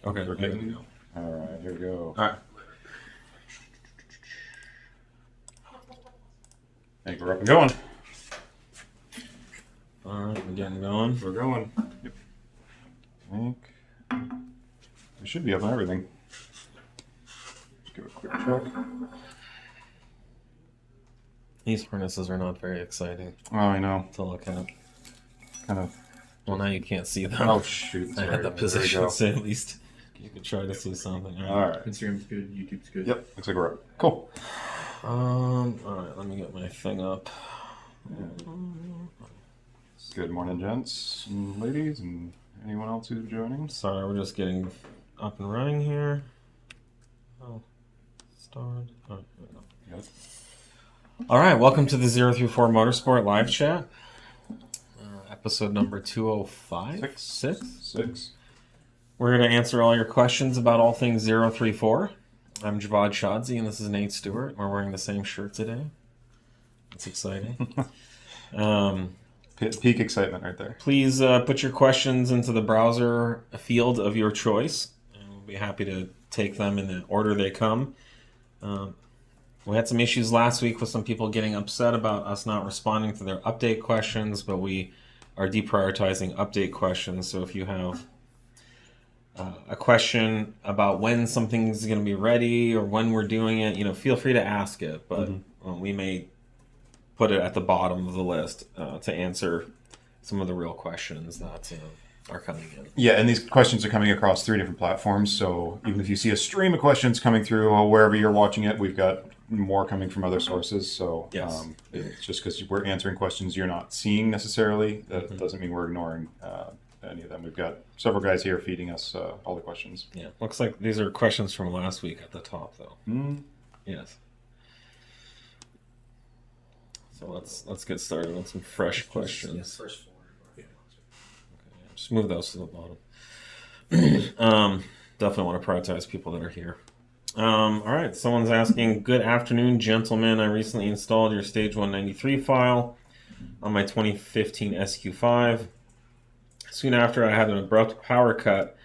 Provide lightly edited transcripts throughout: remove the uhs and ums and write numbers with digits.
Okay, We're good. All right, here we go. All right. I think we're up and going. All right, we're getting going. We're going. Yep. I think we should be up on everything. Just give a quick check. These harnesses are not very exciting Oh, I know. to look at. Kind of. Well, now you can't see them. Oh, shoot. I Sorry. had the There we position, go. so at least you could try to see something. All right. Instagram's good, YouTube's good. Yep. Looks like we're up. Cool. All right, let me get my thing up. Good morning, gents and ladies, and anyone else who's joining. Sorry, we're just getting up and running here. Oh, start. Oh, there we go. Yes. All right, welcome to the 034 Motorsport live chat. Episode number 205? Six. We're going to answer all your questions about all things 034. I'm Javad Shadzi, and this is Nate Stewart. We're wearing the same shirt today. That's exciting. Peak excitement right there. Please put your questions into the browser field of your choice, and we'll be happy to take them in the order they come. We had some issues last week with some people getting upset about us not responding to their update questions, but we are deprioritizing update questions. So if you have a question about when something's going to be ready or when we're doing it, feel free to ask it, but we may put it at the bottom of the list to answer some of the real questions that are coming in. Yeah, and these questions are coming across 3 different platforms. So even if you see a stream of questions coming through wherever you're watching it, we've got more coming from other sources. So Yes. It's just because we're answering questions you're not seeing necessarily, that doesn't mean we're ignoring any of them. We've got several guys here feeding us all the questions. Yeah, looks like these are questions from last week at the top, though. Yes. So let's get started on some fresh questions. First 4. Just move those to the bottom. Definitely want to prioritize people that are here. All right, someone's asking, good afternoon, gentlemen. I recently installed your Stage 193 file on my 2015 SQ5. Soon after, I had an abrupt power cut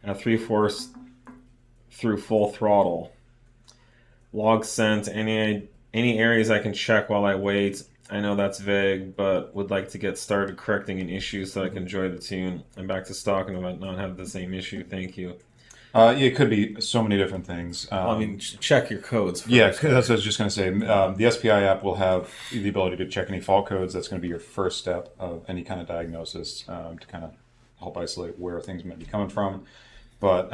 at 3/4 through full throttle. Log sent. Any areas I can check while I wait? I know that's vague, but would like to get started correcting an issue so I can enjoy the tune. I'm back to stock and I might not have the same issue. Thank you. Yeah, it could be so many different things. Check your codes first. Yeah, that's what I was just going to say. The SPI app will have the ability to check any fault codes. That's going to be your first step of any kind of diagnosis to kind of help isolate where things might be coming from. But,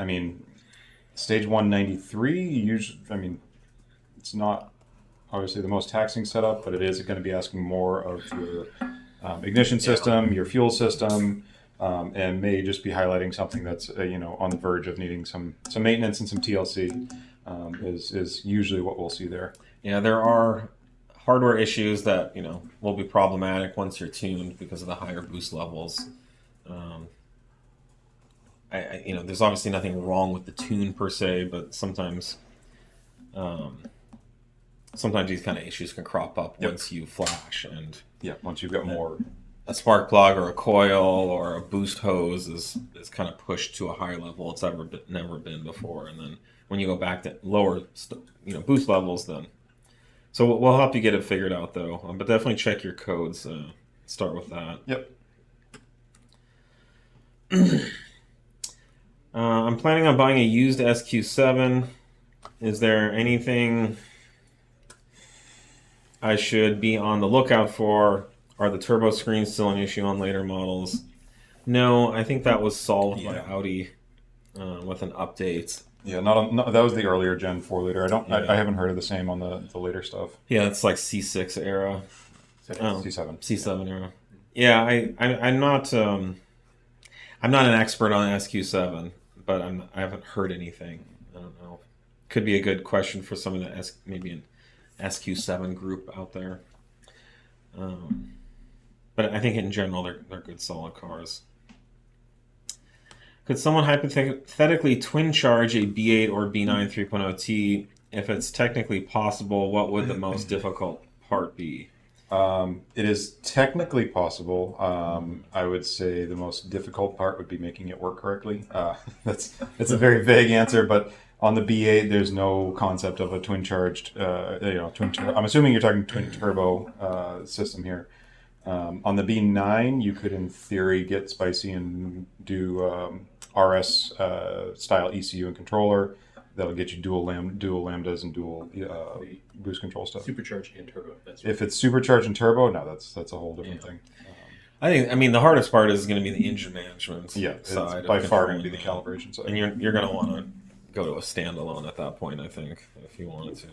Stage 193, usually, it's not obviously the most taxing setup, but it is going to be asking more of your ignition system, your fuel system, and may just be highlighting something that's on the verge of needing some maintenance and some TLC is usually what we'll see there. Yeah, there are hardware issues that will be problematic once you're tuned because of the higher boost levels. There's obviously nothing wrong with the tune per se, but sometimes these kind of issues can crop up once you flash, and once you've got more. A spark plug or a coil or a boost hose is kind of pushed to a higher level it's never been before, and then when you go back to lower boost levels, then so we'll help you get it figured out though. But definitely check your codes. Start with that. Yep. I'm planning on buying a used SQ7. Is there anything I should be on the lookout for? Are the turbo screens still an issue on later models? No, I think that was solved by Audi with an update. Yeah, that was the earlier Gen 4 liter. I haven't heard of the same on the later stuff. Yeah, it's like C6 era. C7 era. Yeah, I'm not an expert on SQ7, but I haven't heard anything. I don't know. Could be a good question for some of the maybe an SQ7 group out there. But I think in general they're good solid cars. Could someone hypothetically twin charge a B8 or B9 3.0T? If it's technically possible, what would the most difficult part be? It is technically possible. I would say the most difficult part would be making it work correctly. That's a very vague answer, but on the B8, there's no concept of a twin charged, I'm assuming you're talking twin turbo system here. On the B9, you could, in theory, get spicy and do RS style ECU and controller. That'll get you dual lambdas and dual boost control stuff. Supercharged and turbo. That's If it's supercharged and turbo, no, that's a whole different thing. I mean, the hardest part is going to be the engine management It's side. by far going to be the calibration side. And you're going to want to go to a standalone at that point, I think, if you wanted to.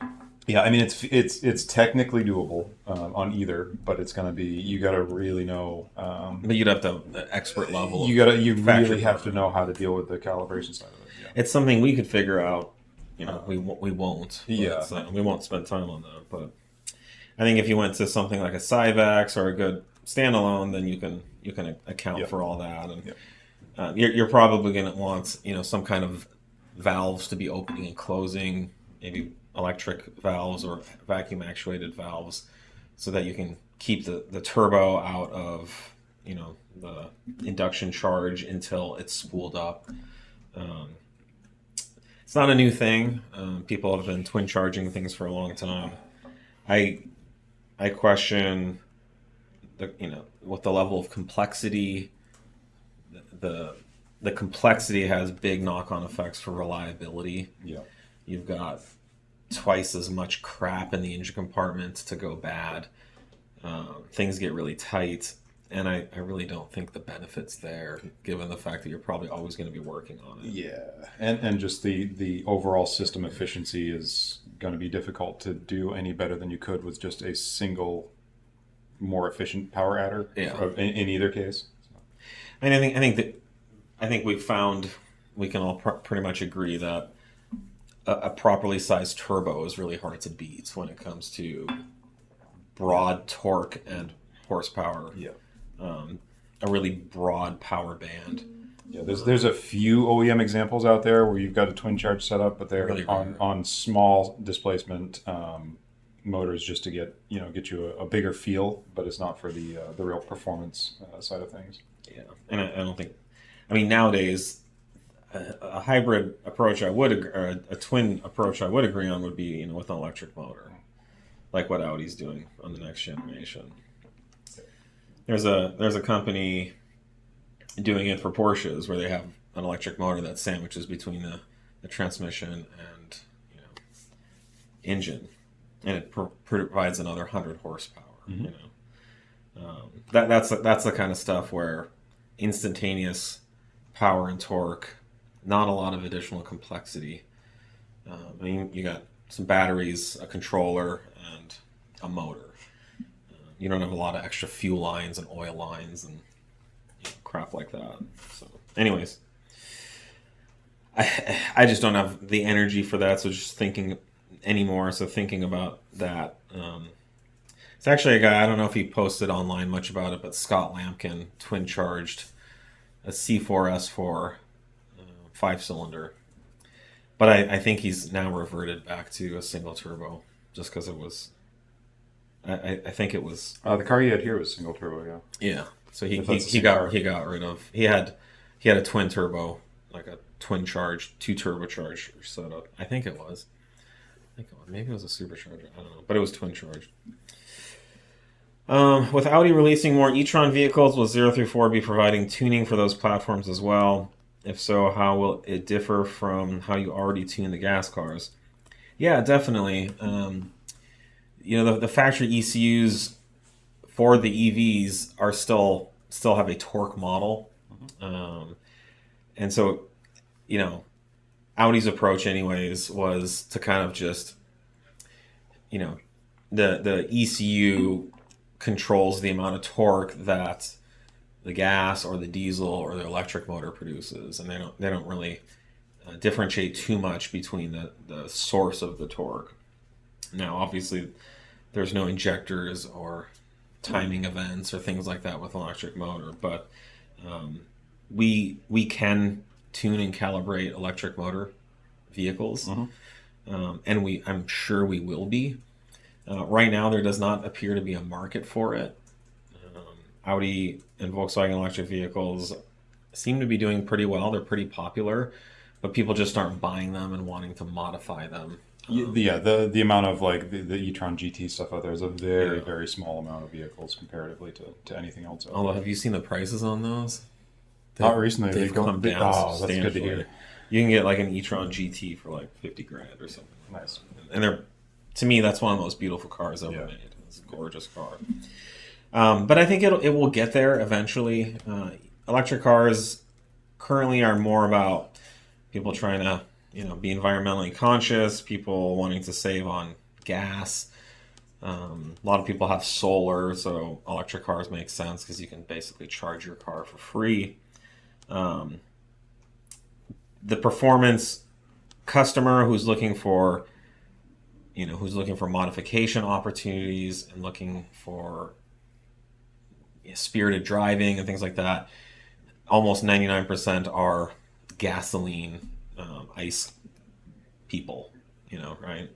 Yeah, I mean, it's technically doable on either, but it's going to be, you got to really know. But you'd have to have the expert level. You really have to know how to deal with the calibration side of it. Yeah. It's something we could figure out. We won't. Yeah. We won't spend time on that. But I think if you went to something like a Cyvax or a good standalone, then you can account for all that, and you're probably going to want some kind of valves to be opening and closing, maybe electric valves or vacuum actuated valves, so that you can keep the turbo out of the induction charge until it's spooled up. It's not a new thing. People have been twin charging things for a long time. I question with the level of complexity. The complexity has big knock-on effects for reliability. Yeah. You've got twice as much crap in the engine compartment to go bad. Things get really tight, and I really don't think the benefit's there, given the fact that you're probably always going to be working on it. Yeah, and just the overall system efficiency is going to be difficult to do any better than you could with just a single, more efficient power adder. Yeah. In either case. And I think we can all pretty much agree that a properly sized turbo is really hard to beat when it comes to broad torque and horsepower. Yeah. A really broad power band. Yeah, there's a few OEM examples out there where you've got a twin charge setup, but they're Really on small displacement motors just to get you a bigger feel, but it's not for the real performance side of things. Yeah, and I don't think. I mean, nowadays, a hybrid approach or a twin approach I would agree on would be with an electric motor, like what Audi's doing on the next generation. There's a company doing it for Porsches where they have an electric motor that sandwiches between the transmission and engine, and it provides another 100 horsepower. Mm-hmm. That's the kind of stuff where instantaneous power and torque, not a lot of additional complexity. I mean, you got some batteries, a controller, and a motor. You don't have a lot of extra fuel lines and oil lines and crap like that. So, anyways, I just don't have the energy for that. So just thinking anymore. So thinking about that. It's actually a guy, I don't know if he posted online much about it, but Scott Lampkin twin charged a C4 S4 5-cylinder. But I think he's now reverted back to a single turbo just because it was. I think it was The car you had here was single turbo, yeah. yeah. So he got rid of he had a twin turbo, like a twin charged 2 turbocharged setup. I think it was. Maybe it was a supercharger. I don't know, but it was twin charged. With Audi releasing more e-tron vehicles, will 0 through 4 be providing tuning for those platforms as well? If so, how will it differ from how you already tune the gas cars? Yeah, definitely. The factory ECUs for the EVs are still have a torque model. And so, Audi's approach anyways was to kind of just, the ECU controls the amount of torque that the gas or the diesel or the electric motor produces, and they don't really differentiate too much between the source of the torque. Now, obviously, there's no injectors or timing events or things like that with an electric motor, but we can tune and calibrate electric motor vehicles, and I'm sure we will be. Right now, there does not appear to be a market for it. Audi and Volkswagen electric vehicles seem to be doing pretty well. They're pretty popular, but people just aren't buying them and wanting to modify them. Yeah, the amount of like the e-tron GT stuff out there is a very, Yeah. very small amount of vehicles comparatively to anything else out there. Although, have you seen the prices on those? Not recently. They've come down Oh, that's good to substantially. hear. You can get like an e-tron GT for like 50 grand or something. Nice. And they're, to me, that's one of the most beautiful cars ever Yeah. made. It's a gorgeous car. But I think it will get there eventually. Electric cars currently are more about people trying to be environmentally conscious, people wanting to save on gas. A lot of people have solar, so electric cars make sense because you can basically charge your car for free. The performance customer who's looking for modification opportunities and looking for spirited driving and things like that, almost 99% are gasoline ICE people, right?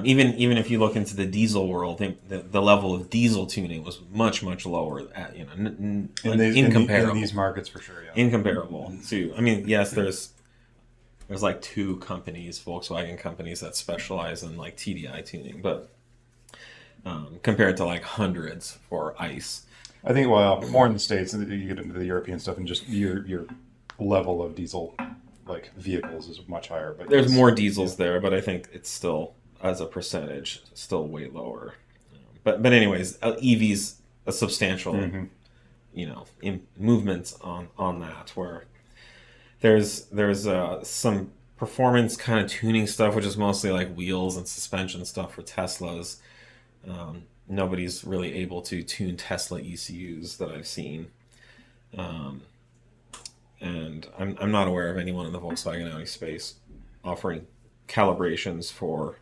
Even if you look into the diesel world, the level of diesel tuning was much lower. Incomparable in these markets for sure. Yeah. Incomparable to. I mean, yes, there's like 2 companies, Volkswagen companies, that specialize in like TDI tuning, but compared to like hundreds for ICE. I think more in the States, and you get into the European stuff, and just your level of diesel like vehicles is much higher. But there's more diesels there, but I think it's still, as a percentage, still way lower. But anyways, EV's a substantial, movements on that, where there's some performance kind of tuning stuff, which is mostly like wheels and suspension stuff for Teslas. Nobody's really able to tune Tesla ECUs that I've seen. And I'm not aware of anyone in the Volkswagen Audi space offering calibrations for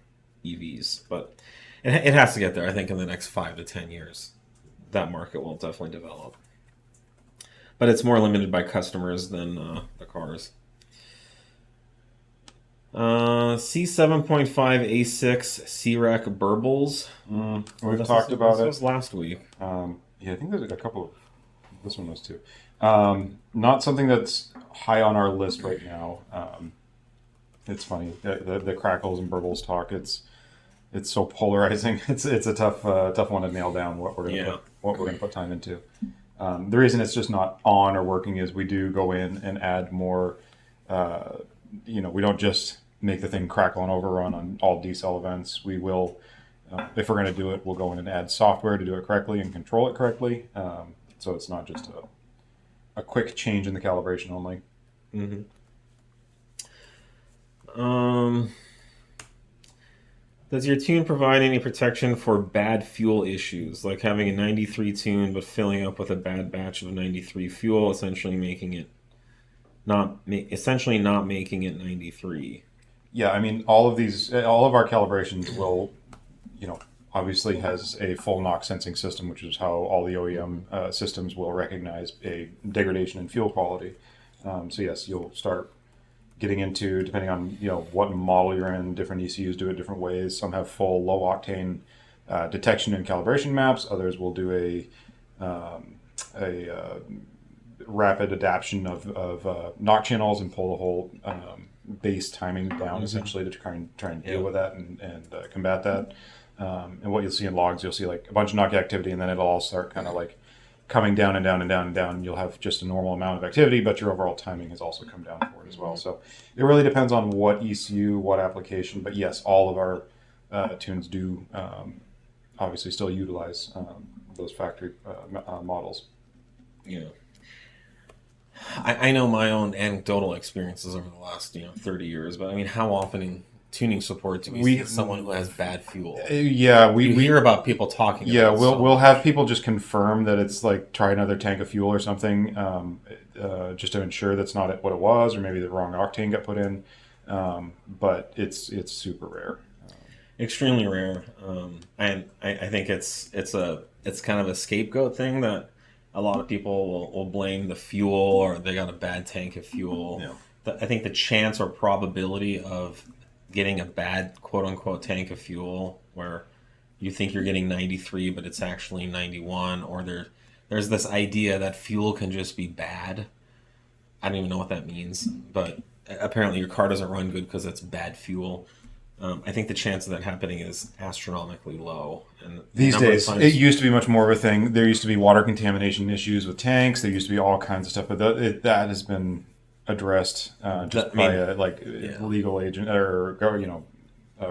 EVs, but it has to get there. I think in the next 5 to 10 years, that market will definitely develop. But it's more limited by customers than the cars. C7.5 A6 CREC burbles. We've talked about This it. was last week. Yeah, I think there's a couple of. This one was too. Not something that's high on our list right now. It's funny the crackles and burbles talk. It's so polarizing. It's a tough one to nail down what we're gonna put time into. The reason it's just not on or working is we do go in and add more. We don't just make the thing crackle and overrun on all decel events. We will, if we're going to do it, we'll go in and add software to do it correctly and control it correctly. So it's not just a quick change in the calibration only. Mm-hmm. Does your tune provide any protection for bad fuel issues, like having a 93 tune but filling up with a bad batch of 93 fuel, essentially making it not making it 93? Yeah, I mean, all of our calibrations will, obviously has a full knock sensing system, which is how all the OEM systems will recognize a degradation in fuel quality. So yes, you'll start getting into, depending on what model you're in, different ECUs do it different ways. Some have full low octane detection and calibration maps. Others will do a rapid adaptation of knock channels and pull the whole base timing down, essentially, to try and deal with that and combat that. And what you'll see in logs, you'll see like a bunch of knock activity, and then it'll all start kind of like coming down and down and down and down. You'll have just a normal amount of activity, but your overall timing has also come down for it as well. So it really depends on what ECU, what application. But yes, all of our tunes do obviously still utilize those factory models. Yeah. I know my own anecdotal experiences over the last 30 years, but I mean, how often in tuning support do we see someone who has bad fuel? We hear about people talking. Yeah, we'll have people just confirm that it's like try another tank of fuel or something, just to ensure that's not what it was, or maybe the wrong octane got put in. But it's super rare. Extremely rare. And I think it's kind of a scapegoat thing that a lot of people will blame the fuel, or they got a bad tank of fuel. Yeah. I think the chance or probability of getting a bad quote-unquote tank of fuel where you think you're getting 93, but it's actually 91, or there's this idea that fuel can just be bad. I don't even know what that means, but apparently your car doesn't run good because it's bad fuel. I think the chance of that happening is astronomically low. And these days, it used to be much more of a thing. There used to be water contamination issues with tanks. There used to be all kinds of stuff, but that has been addressed by legal agent or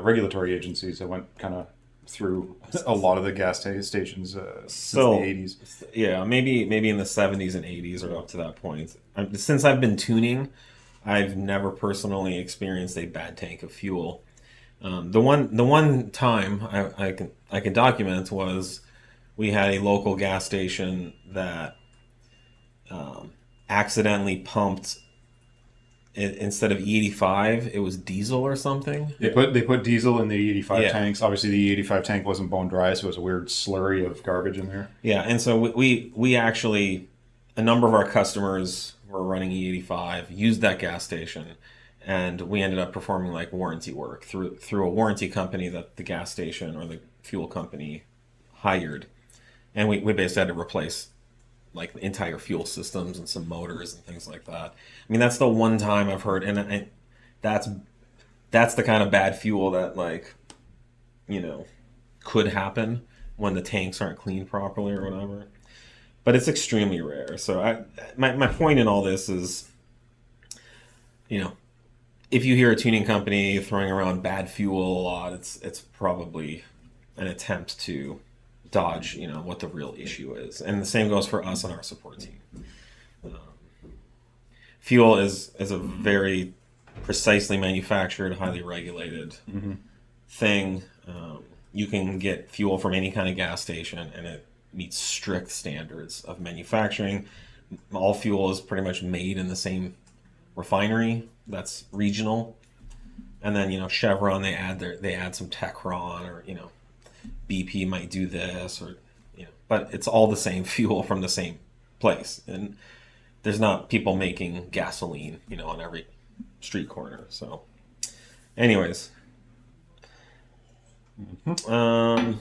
regulatory agencies that went kind of through a lot of the gas stations since the 80s. Yeah, maybe in the 70s and 80s or up to that point. Since I've been tuning, I've never personally experienced a bad tank of fuel. The one time I can document was we had a local gas station that accidentally pumped instead of E85, it was diesel or something. They put diesel in the E85 tanks. Obviously, the E85 tank wasn't bone dry, so it was a weird slurry of garbage in there. Yeah, and so we actually, a number of our customers were running E85, used that gas station, and we ended up performing like warranty work through a warranty company that the gas station or the fuel company hired, and we basically had to replace like the entire fuel systems and some motors and things like that. I mean, that's the one time I've heard, and that's the kind of bad fuel that, like, could happen when the tanks aren't cleaned properly or whatever. But it's extremely rare. So my point in all this is, if you hear a tuning company throwing around bad fuel a lot, it's probably an attempt to dodge, what the real issue is. And the same goes for us and our support team. Fuel is a very precisely manufactured, highly regulated thing. You can get fuel from any kind of gas station, and it meets strict standards of manufacturing. All fuel is pretty much made in the same refinery that's regional. And then, Chevron, they add some Techron, or, BP might do this, or but it's all the same fuel from the same place, and there's not people making gasoline on every street corner. So anyways, I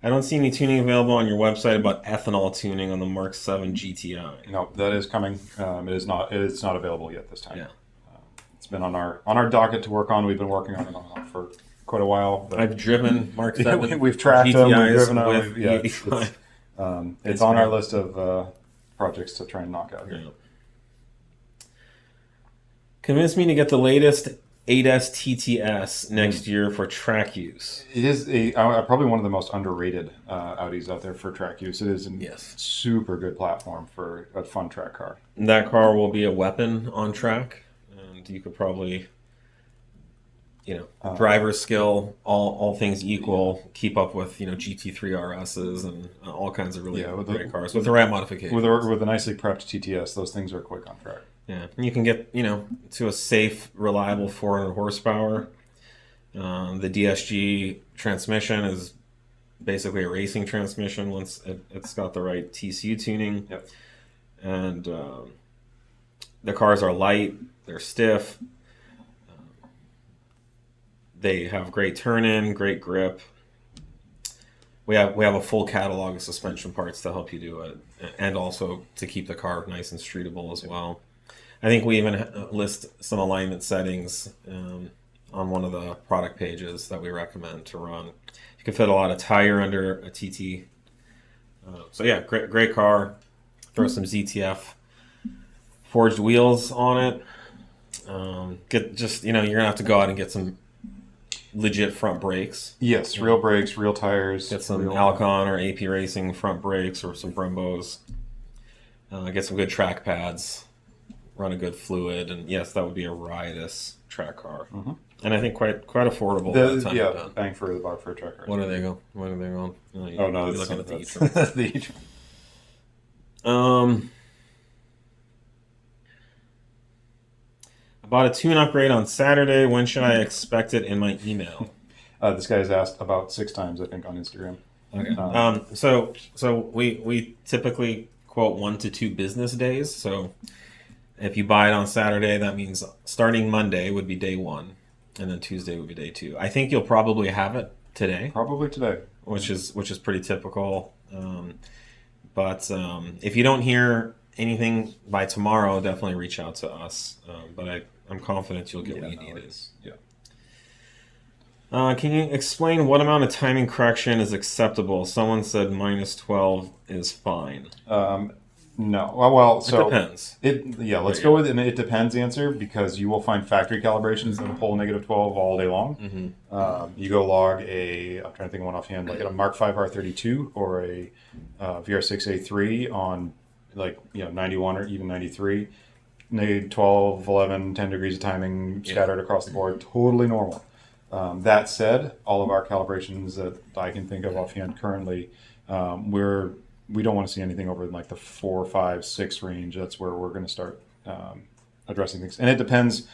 don't see any tuning available on your website about ethanol tuning on the MK7 GTI. No, that is coming. It's not available yet this time. Yeah. It's been on our docket to work on. We've been working on it for quite a while. But I've driven MK7. We've tracked them. We've driven them. It's on our list of projects to try and knock out here. Yeah. Convince me to get the latest 8S TTS next year for track use. It is probably one of the most underrated Audis out there for track use. It is a super good platform for a fun track car. That car will be a weapon on track, and you could probably, driver skill, all things equal, keep up with GT3 RSs and all kinds of really great cars with the right modifications. With a nicely prepped TTS, those things are quick on track. Yeah, and you can get to a safe, reliable 400 horsepower. The DSG transmission is basically a racing transmission once it's got the right TCU tuning. Yep. And the cars are light, they're stiff. They have great turn-in, great grip. We have a full catalog of suspension parts to help you do it, and also to keep the car nice and streetable as well. I think we even list some alignment settings on one of the product pages that we recommend to run. You can fit a lot of tire under a TT. So yeah, great car. Throw some ZTF forged wheels on it. You're gonna have to go out and get some legit front brakes. Yes, real brakes, real tires. Get some Alcon or AP Racing front brakes or some Brembos. Get some good track pads. Run a good fluid, and yes, that would be a riotous track car. Mm-hmm. And I think quite affordable. Bang for the buck for a track car. What are they going? No, you're looking at the Etron. The Etron. I bought a tune upgrade on Saturday. When should I expect it in my email? This guy's asked about 6 times, I think, on Instagram. Okay. So we typically quote 1 to 2 business days. So if you buy it on Saturday, that means starting Monday would be day 1, and then Tuesday would be day 2. I think you'll probably have it today, Probably today. which is pretty typical. But if you don't hear anything by tomorrow, definitely reach out to us. But I'm confident you'll get what you need. Yeah. Can you explain what amount of timing correction is acceptable? Someone said -12 is fine. No. Well, so it depends. Let's go with an it depends answer, because you will find factory calibrations that will pull -12 all day long. You go log I'm trying to think of one offhand, like a Mark 5 R32 or a VR6A3 on 91 or even 93, -12, 11, 10 degrees of timing scattered across the board, totally normal. That said, all of our calibrations that I can think of offhand currently, we don't want to see anything over like the 4, 5, 6 range. That's where we're going to start addressing things. And it depends.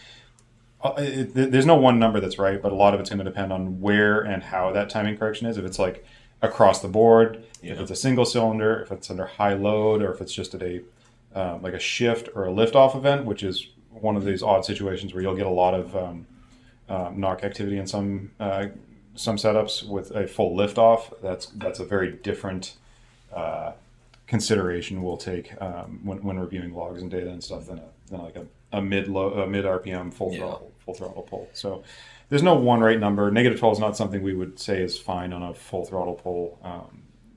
There's no one number that's right, but a lot of it's going to depend on where and how that timing correction is. If it's like across the board, if it's a single cylinder, if it's under high load, or if it's just at like a shift or a lift-off event, which is one of these odd situations where you'll get a lot of knock activity in some setups with a full lift-off. That's a very different consideration we'll take when reviewing logs and data and stuff than like a mid RPM full throttle pull. So there's no one right number. -12 is not something we would say is fine on a full throttle pull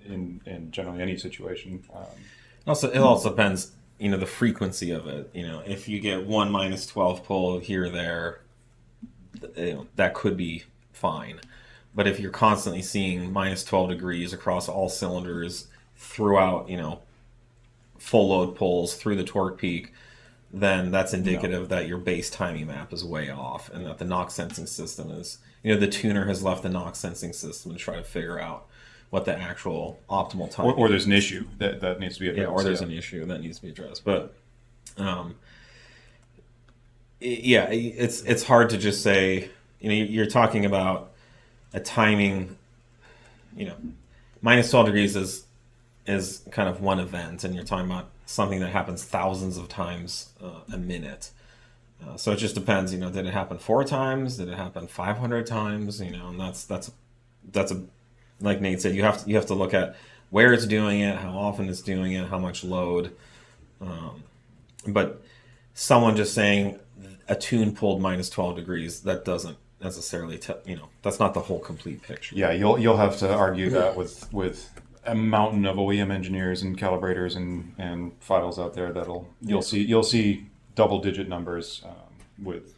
in generally any situation. It also depends, the frequency of it. If you get one -12 pull here or there, that could be fine. But if you're constantly seeing -12 degrees across all cylinders throughout, full load pulls through the torque peak, then that's indicative that your base timing map is way off, and that the knock sensing system is, the tuner has left the knock sensing system to try to figure out what the actual optimal time or there's an issue that needs to be addressed. Or there's an issue that needs to be addressed. But it's hard to just say, you're talking about a timing, -12 degrees is kind of one event, and you're talking about something that happens thousands of times a minute. So it just depends, did it happen 4 times? Did it happen 500 times? And that's a, like Nate said, you have to look at where it's doing it, how often it's doing it, how much load. But someone just saying a tune pulled -12 degrees, that doesn't necessarily that's not the whole complete picture. Yeah, you'll have to argue that with a mountain of OEM engineers and calibrators and files out there you'll see double-digit numbers with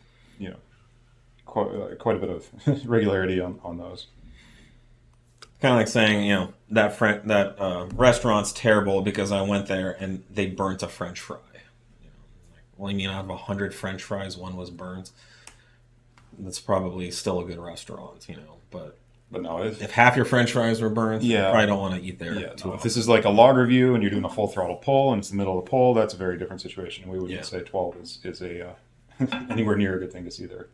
quite a bit of regularity on those. Kind of like saying, that restaurant's terrible because I went there and they burnt a French fry. Well, you mean out of 100 French fries, one was burnt? That's probably still a good restaurant, But no, if half your French fries were burnt, you probably don't want to eat there. If this is like a log review and you're doing a full throttle pull and it's the middle of the pull, that's a very different situation. We wouldn't say 12 is a anywhere near a good thing to see there.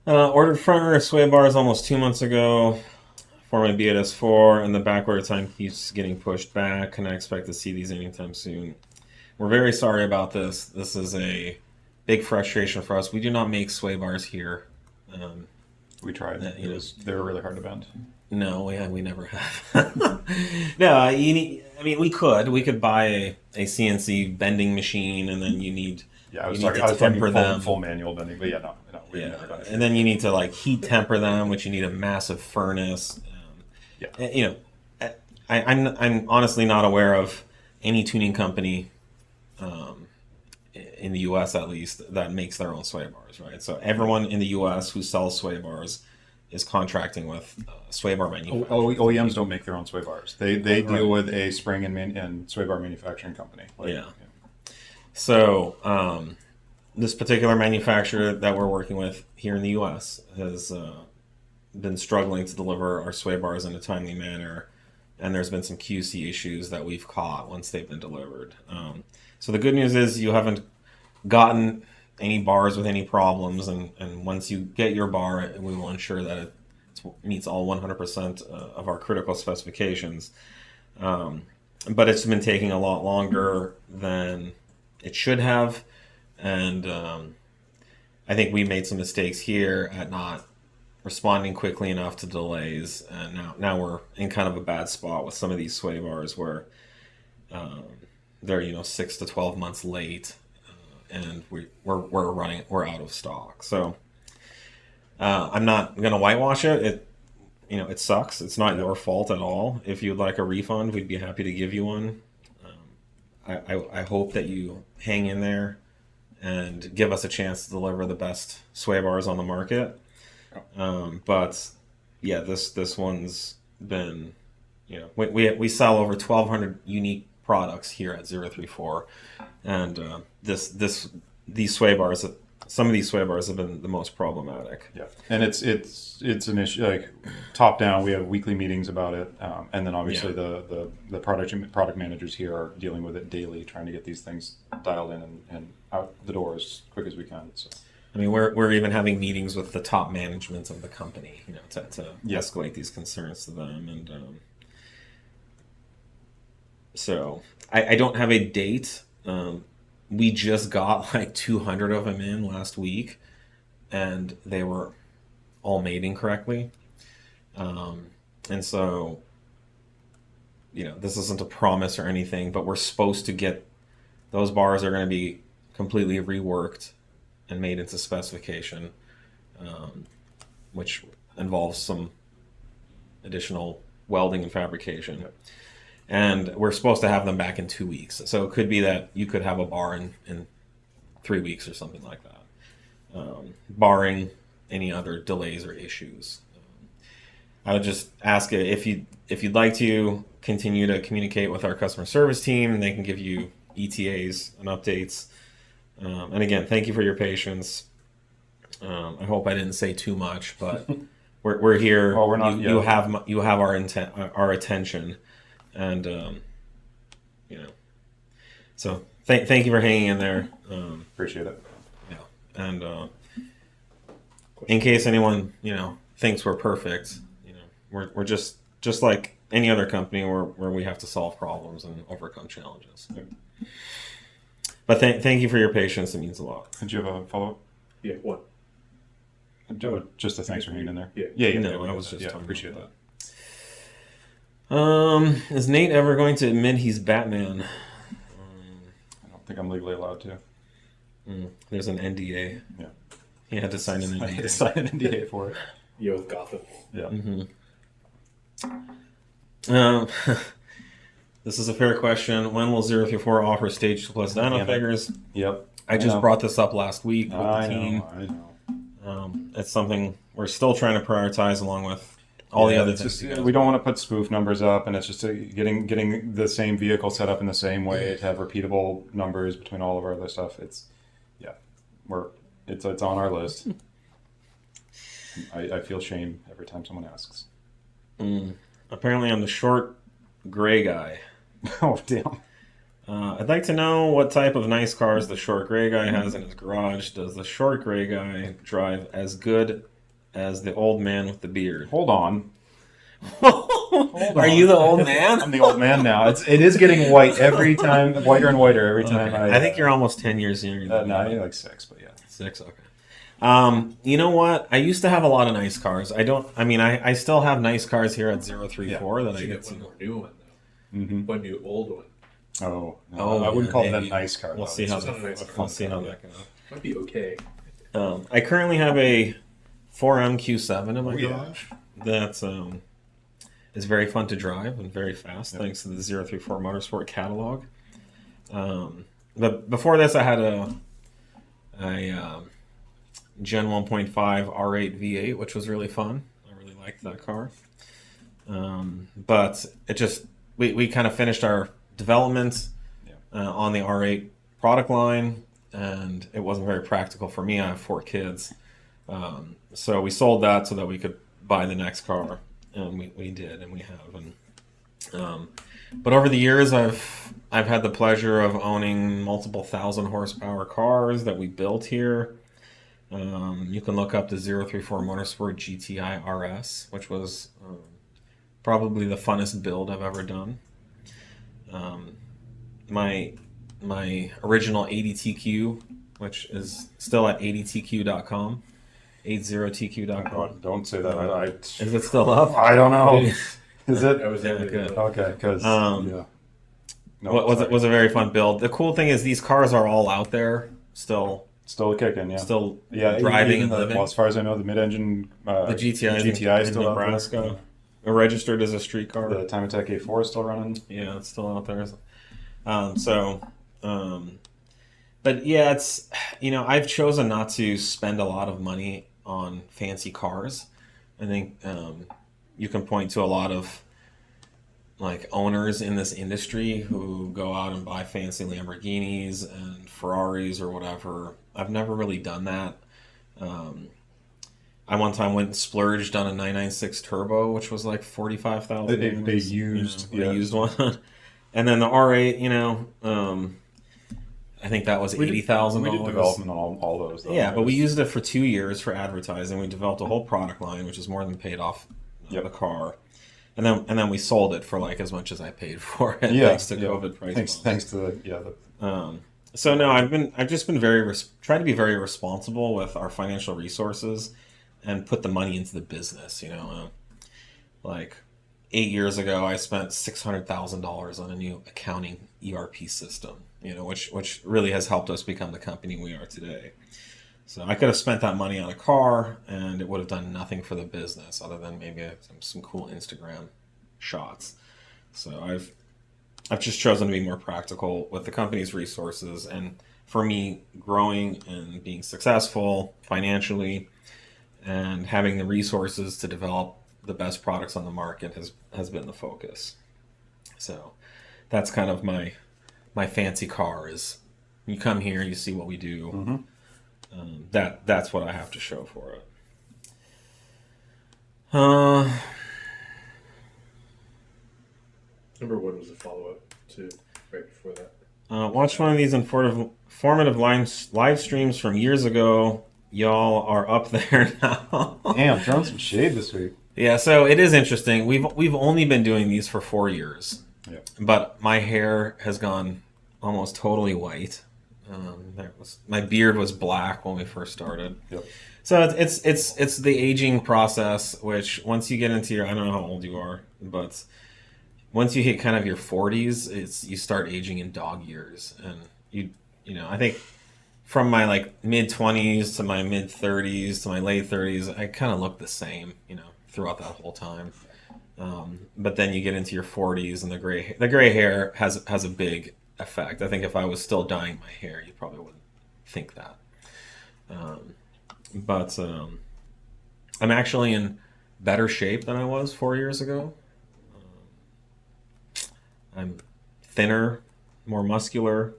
Ordered front rear sway bars almost 2 months ago for my B8 S4, and the back order time keeps getting pushed back. Can I expect to see these anytime soon? We're very sorry about this. This is a big frustration for us. We do not make sway bars here. We tried. They're really hard to bend. No, we never have. No, we could buy a CNC bending machine, and then you need I was talking full manual bending, but no, we've never done it. And then you need to heat temper them, which you need a massive furnace. I'm honestly not aware of any tuning company, in the U.S. at least, that makes their own sway bars, right? So everyone in the U.S. who sells sway bars is contracting with sway bar manufacturers. OEMs don't make their own sway bars. They deal with a spring and sway bar manufacturing company. So this particular manufacturer that we're working with here in the U.S. has been struggling to deliver our sway bars in a timely manner, and there's been some QC issues that we've caught once they've been delivered. So the good news is you haven't gotten any bars with any problems, and once you get your bar, we will ensure that it meets all 100% of our critical specifications. But it's been taking a lot longer than it should have, and I think we made some mistakes here at not responding quickly enough to delays, and now we're in kind of a bad spot with some of these sway bars where they're 6 to 12 months late, and we're out of stock. So I'm not gonna whitewash it. It sucks. It's not your fault at all. If you'd like a refund, we'd be happy to give you one. I hope that you hang in there and give us a chance to deliver the best sway bars on the market. But yeah, this one's been, we sell over 1,200 unique products here at 034, and these sway bars, some of these sway bars have been the most problematic. Yeah, and it's an issue, like top down. We have weekly meetings about it, and then obviously the product managers here are dealing with it daily, trying to get these things dialed in and out the door as quick as we can. So. I mean, we're even having meetings with the top management of the company, to escalate these concerns to them, and so I don't have a date. We just got like 200 of them in last week, and they were all made incorrectly, and so this isn't a promise or anything, but we're supposed to get those bars are going to be completely reworked and made into specification, which involves some additional welding and fabrication. Yep. And we're supposed to have them back in 2 weeks. So it could be that you could have a bar in 3 weeks or something like that, barring any other delays or issues. I would just ask if you'd like to continue to communicate with our customer service team, and they can give you ETAs and updates. And again, thank you for your patience. I hope I didn't say too much, but we're here. Well, we're not. You have our attention, and So thank you for hanging in there. Appreciate it. Yeah, and in case anyone thinks we're perfect, we're just like any other company where we have to solve problems and overcome challenges. Yep. But thank you for your patience. It means a lot. Did you have a follow-up? Yeah, what? Just a thanks for hanging in there. Yeah. No, I was just talking appreciate about that. Is Nate ever going to admit he's Batman? I don't think I'm legally allowed to. There's an NDA. Yeah. He had to sign an I had to NDA. sign an NDA for it. Yeah, with Gotham. Yeah. This is a fair question. When will 034 offer Stage 2 Plus Dyno Figures? Yep. I just brought this up last week with the team. I know. It's something we're still trying to prioritize along with all the other things. We don't want to put spoof numbers up, and it's just getting the same vehicle set up in the same way to have repeatable numbers between all of our other stuff. It's on our list. I feel shame every time someone asks. Apparently, I'm the short gray guy. Oh, damn. I'd like to know what type of nice cars the short gray guy has in his garage. Does the short gray guy drive as good as the old man with the beard? Hold on. Are you the old man? I'm the old man now. It is getting white every time, whiter and whiter every time. Okay. I think you're almost 10 years younger than me. No, you're like 6, but yeah. 6, okay. You know what? I used to have a lot of nice cars. I still have nice cars here at 034 that I get one to. more new one though. Mm-hmm. One new old one. Oh, no, Oh, I wouldn't call yeah, it a nice car. We'll though. see It's how just not a nice a car. fun We'll see how car. that goes. Might be okay. I currently have a 4MQ7 in my yeah. garage. That is very fun to drive and very fast, thanks to the 034 Motorsport catalog. But before this, I had a Gen 1.5 R8 V8, which was really fun. I really liked that car. But it just we kind of finished our development on the R8 product line, and it wasn't very practical for me. I have 4 kids. So we sold that so that we could buy the next car, and we did, and we have. But over the years, I've had the pleasure of owning multiple 1,000 horsepower cars that we built here. You can look up the 034 Motorsport GTI RS, which was probably the funnest build I've ever done. My original 80 TQ which is still at 80tq.com. 80tq.com. Don't say that. I Is it still up? I don't know. Is it? I was Yeah, able good. to Okay, because Um, No, was a very fun build. The cool thing is these cars are all out there still kicking, yeah. still Yeah, driving even and living. Well, as far as I know, the mid-engine The GTI GTI is in still out Nebraska, there. registered as a street car. The Time Attack A4 is still running. Yeah, it's still out there. But yeah, it's, I've chosen not to spend a lot of money on fancy cars. I think you can point to a lot of like owners in this industry who go out and buy fancy Lamborghinis and Ferraris or whatever. I've never really done that. I one time went and splurged on a 996 Turbo, which was like 45,000. They used, a used one, and then the R8. I think that was $80,000. We did development on all those. Though. Yeah, but we used it for 2 years for advertising. We developed a whole product line, which is more than paid off the car, and then we sold it for like as much as I paid for it. Thanks to COVID price. Thanks to the So no, I've just been trying to be very responsible with our financial resources, and put the money into the business. Like 8 years ago, I spent $600,000 on a new accounting ERP system. Which really has helped us become the company we are today. So I could have spent that money on a car, and it would have done nothing for the business other than maybe some cool Instagram shots. So I've just chosen to be more practical with the company's resources, and for me, growing and being successful financially and having the resources to develop the best products on the market has been the focus. So that's kind of my fancy car is. You come here, you see what we do. That's what I have to show for it. Number one was a follow-up to right before that. Watch one of these informative live streams from years ago. Y'all are up there now. Damn, throwing some shade this week. Yeah, so it is interesting. We've only been doing these for 4 years. Yeah. But my hair has gone almost totally white. My beard was black when we first started. Yep. So it's the aging process, which once you get into I don't know how old you are, but once you hit kind of your 40s, you start aging in dog years, and I think from my like mid 20s to my mid 30s to my late 30s, I kind of look the same, throughout that whole time. But then you get into your 40s, and the gray hair has a big effect. I think if I was still dyeing my hair, you probably wouldn't think that. But I'm actually in better shape than I was 4 years ago. I'm thinner, more muscular,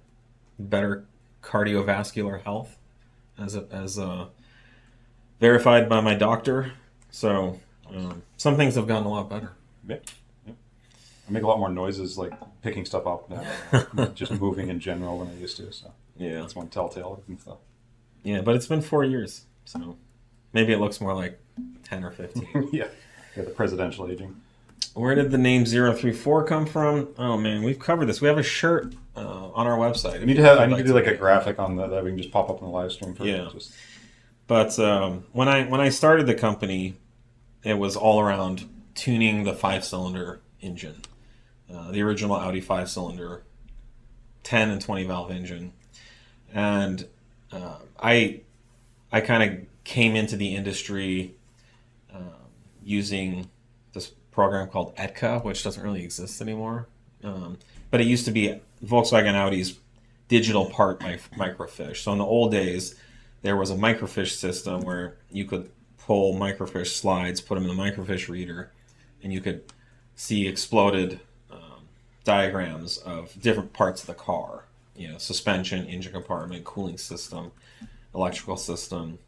better cardiovascular health, as verified by my doctor. So some things have gotten a lot better. Yeah. I make a lot more noises, like picking stuff up now, just moving in general than I used to. So Yeah. that's one telltale and stuff. Yeah, but it's been 4 years, so maybe it looks more like 10 or 15. Yeah, the presidential aging. Where did the name 034 come from? Oh man, we've covered this. We have a shirt on our website. I need to do like a graphic on that we can just pop up in the live stream for just. But when I started the company, it was all around tuning the 5-cylinder engine, the original Audi 5-cylinder, 10 and 20 valve engine, and I kind of came into the industry using this program called ETCA, which doesn't really exist anymore, but it used to be Volkswagen Audi's digital part microfiche. So in the old days, there was a microfiche system where you could pull microfiche slides, put them in the microfiche reader, and you could see exploded diagrams of different parts of the car. Suspension, engine compartment, cooling system, electrical system.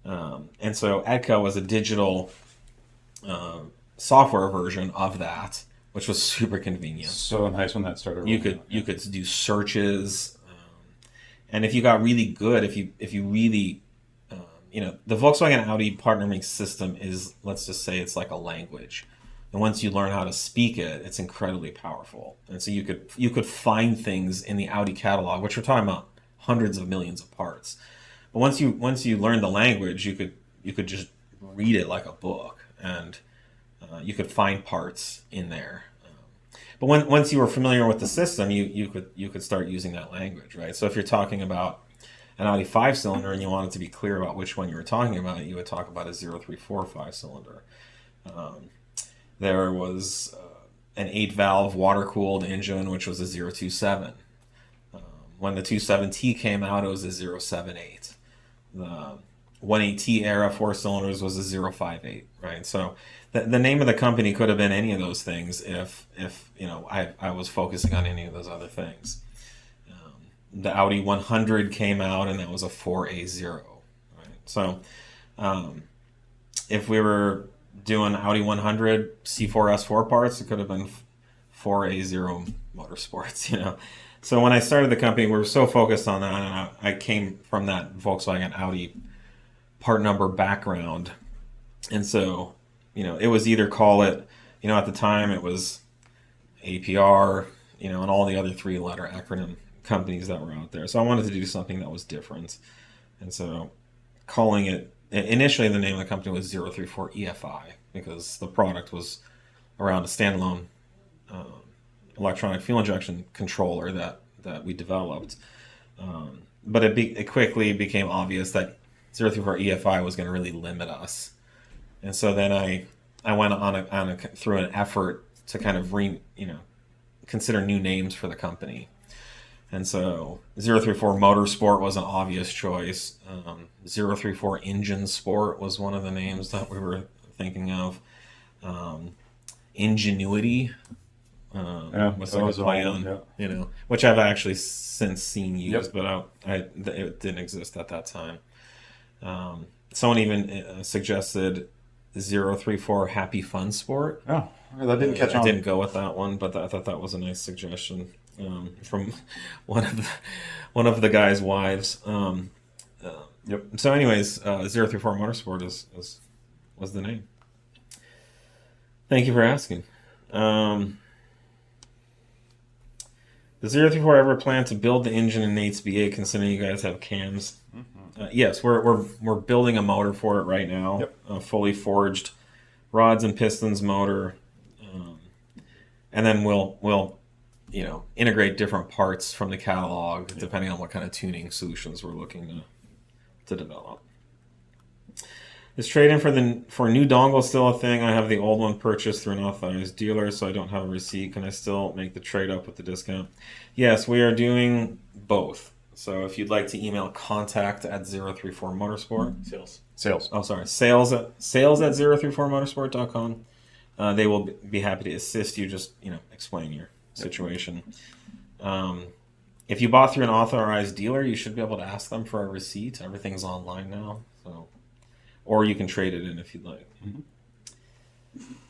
And so ETCA was a digital software version of that, which was super convenient. So nice when that started. You could do searches, and if you got really good, if you really, the Volkswagen Audi partnering system is, let's just say, it's like a language, and once you learn how to speak it, it's incredibly powerful. And so you could find things in the Audi catalog, which we're talking about hundreds of millions of parts. But once you learn the language, you could just read it like a book, and you could find parts in there. But once you were familiar with the system, you could start using that language, right? So if you're talking about an Audi 5-cylinder and you wanted to be clear about which one you were talking about, you would talk about a 0345 5-cylinder. There was an 8-valve water-cooled engine, which was a 027. When the 27T came out, it was a 078. The 18T era 4-cylinders was a 058, right? So the name of the company could have been any of those things if I was focusing on any of those other things. The Audi 100 came out, and that was a 4A0, right? So if we were doing Audi 100 C4 S4 parts, it could have been 4A0 Motorsports, So when I started the company, we were so focused on that, and I came from that Volkswagen Audi part number background. And so, it was either call it, at the time it was APR, and all the other 3-letter acronym companies that were out there. So I wanted to do something that was different. And so calling it, initially the name of the company was 034 EFI, because the product was around a standalone electronic fuel injection controller that we developed. But it quickly became obvious that 034 EFI was going to really limit us. And so then I went through an effort to kind of consider new names for the company. And so 034 Motorsport was an obvious choice. 034 Engine Sport was one of the names that we were thinking of. Ingenuity was like a play on, which I've actually since seen used, but it didn't exist at that time. Someone even suggested 034 Happy Fun Sport. Oh, that didn't catch on. I didn't go with that one, but I thought that was a nice suggestion from one of the guy's wives. Yep. So, anyways, 034 Motorsport was the name. Thank you for asking. Does 034 ever plan to build the engine in Nate's B8, considering you guys have cams? Mm-hmm. Yes, we're building a motor for it right now. Yep. A fully forged rods and pistons motor, and then we'll integrate different parts from the catalog depending on what kind of tuning solutions we're looking to develop. Is trade-in for new dongle still a thing? I have the old one purchased through an authorized dealer, so I don't have a receipt. Can I still make the trade-up with the discount? Yes, we are doing both. So if you'd like to email contact at 034 Motorsport. Sales. Oh, sorry. Sales at 034motorsport.com. They will be happy to assist you, just, explain your situation. If you bought through an authorized dealer, you should be able to ask them for a receipt. Everything's online now, so... Or you can trade it in if you'd like.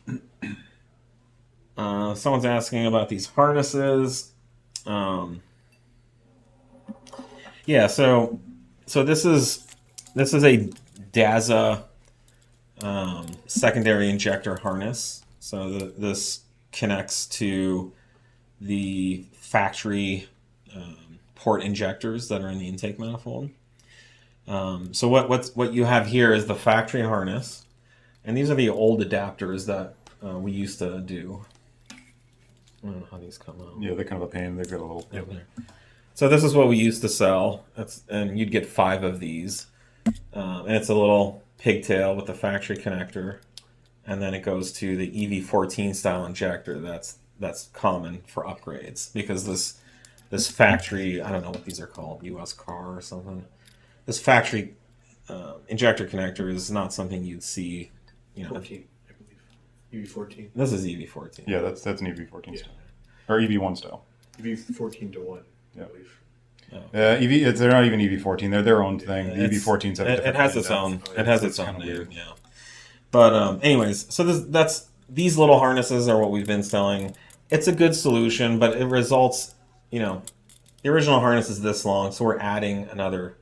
Mm-hmm. Someone's asking about these harnesses. Yeah, so this is a DAZA secondary injector harness. So this connects to the factory port injectors that are in the intake manifold. So what you have here is the factory harness, and these are the old adapters that we used to do. I don't know how these come out. Yeah, they're kind of a pain. They've got a little... Yep. So this is what we used to sell, and you'd get 5 of these. And it's a little pigtail with the factory connector, and then it goes to the EV14 style injector that's common for upgrades, because this factory, I don't know what these are called, US car or something. This factory injector connector is not something you'd see, 14, I believe. EV14. This is EV14. Yeah, that's an EV14 style. Or EV1 style. EV14 to 1, yeah. I believe. Oh. They're not even EV14. They're their own thing. The EV14's it has its own. It has its own name. Weird. Yeah. But anyways, so these little harnesses are what we've been selling. It's a good solution, but it results, the original harness is this long, so we're adding another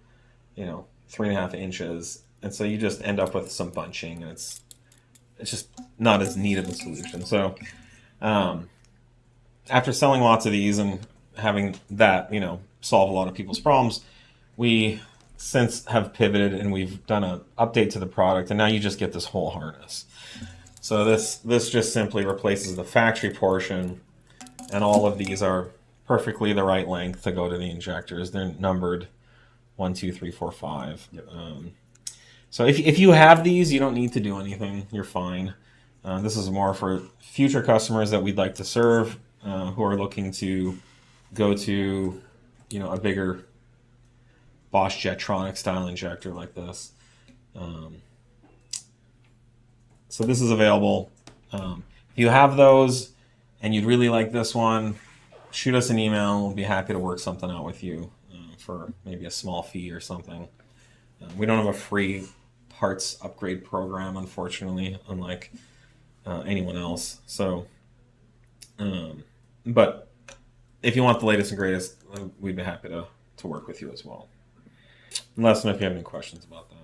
3.5 inches, and so you just end up with some bunching, and it's just not as neat of a solution. So after selling lots of these and having that solve a lot of people's problems, we since have pivoted and we've done an update to the product, and now you just get this whole harness. So this just simply replaces the factory portion, and all of these are perfectly the right length to go to the injectors. They're numbered 1, 2, 3, 4, 5. Yep. So if you have these, you don't need to do anything. You're fine. This is more for future customers that we'd like to serve, who are looking to go to, a bigger Bosch Jetronic style injector like this. So this is available. If you have those and you'd really like this one, shoot us an email. We'll be happy to work something out with you for maybe a small fee or something. We don't have a free parts upgrade program, unfortunately, unlike anyone else. So, but if you want the latest and greatest, we'd be happy to work with you as well. And let us know if you have any questions about that.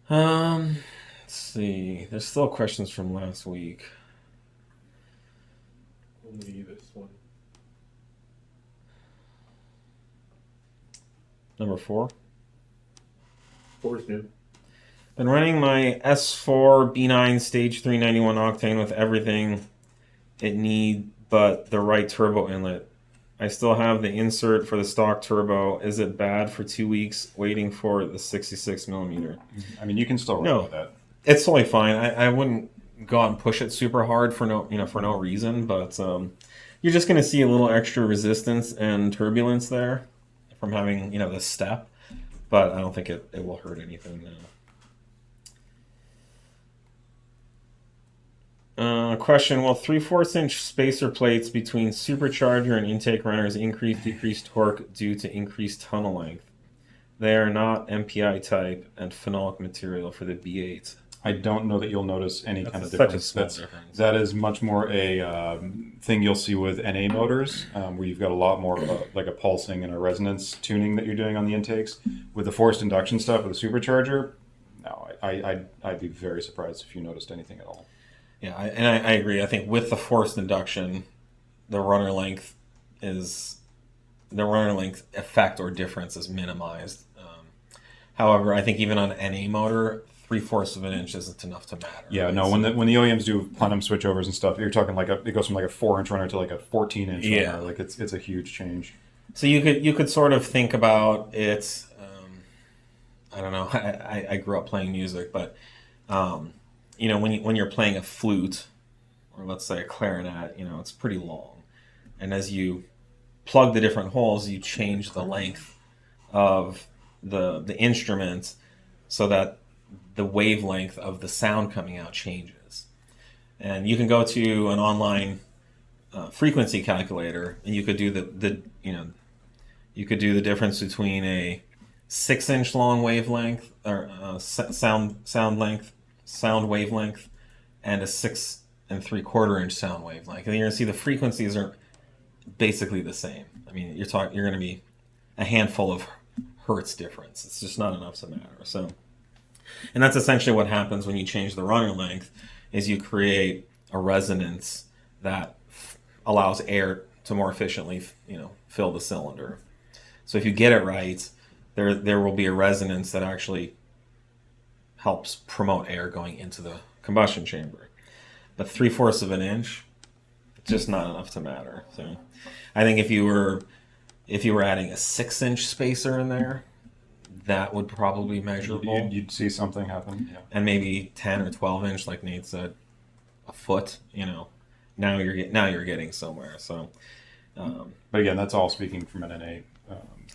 Let's see. There's still questions from last week. Only this one. Number 4. 4 is new. Been running my S4 B9 stage 391 octane with everything it need but the right turbo inlet. I still have the insert for the stock turbo. Is it bad for 2 weeks waiting for the 66 millimeter? I mean, you can still run No. with that. It's totally fine. I wouldn't go out and push it super hard for no reason, but you're just going to see a little extra resistance and turbulence there from having this step, but I don't think it will hurt anything now. Question: will 3/4 inch spacer plates between supercharger and intake runners decrease torque due to increased tunnel length? They are not MPi type and phenolic material for the B8. I don't know that you'll notice any kind of Such a difference. small difference. That is much more a thing you'll see with NA motors, where you've got a lot more like a pulsing and a resonance tuning that you're doing on the intakes. With the forced induction stuff with the supercharger, no, I'd be very surprised if you noticed anything at all. Yeah, I agree. I think with the forced induction, the runner length effect or difference is minimized. However, I think even on NA motor, 3/4 of an inch isn't enough to matter. Yeah, right? no. When the OEMs do plenum switchovers and stuff, you're talking it goes from like a 4-inch runner to like a 14-inch Yeah. runner. Like it's a huge change. So you could sort of think about it. I don't know. I grew up playing music, but when you're playing a flute or let's say a clarinet, it's pretty long, and as you plug the different holes, you change the length of the instrument so that the wavelength of the sound coming out changes. And you can go to an online frequency calculator, and you could do the difference between a 6-inch long wavelength or sound wavelength and a 6 3/4 inch sound wavelength, and you're going to see the frequencies are basically the same. I mean, you're going to be a handful of hertz difference. It's just not enough to matter. So, and that's essentially what happens when you change the runner length, is you create a resonance that allows air to more efficiently, fill the cylinder. So if you get it right, there will be a resonance that actually helps promote air going into the combustion chamber. But 3/4 of an inch, just not enough to matter. So I think if you were adding a 6-inch spacer in there, that would probably be measurable. You'd see something happen. Yeah. And maybe 10 or 12-inch, like Nate said, a foot. Now you're getting somewhere. So, But again, that's all speaking from an NA.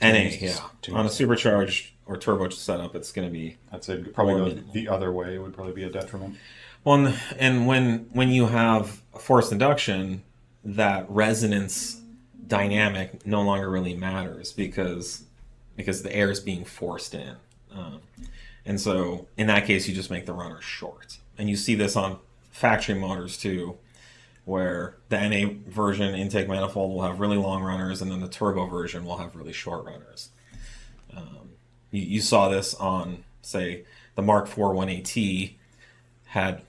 yeah. On a supercharged or turbo setup, it's going to be. I'd say probably more go the other way. It would probably be a detriment. Well, and when you have forced induction, that resonance dynamic no longer really matters because the air is being forced in. And so in that case, you just make the runner short. And you see this on factory motors too, where the NA version intake manifold will have really long runners, and then the turbo version will have really short runners. You saw this on, say, the Mark IV 1AT had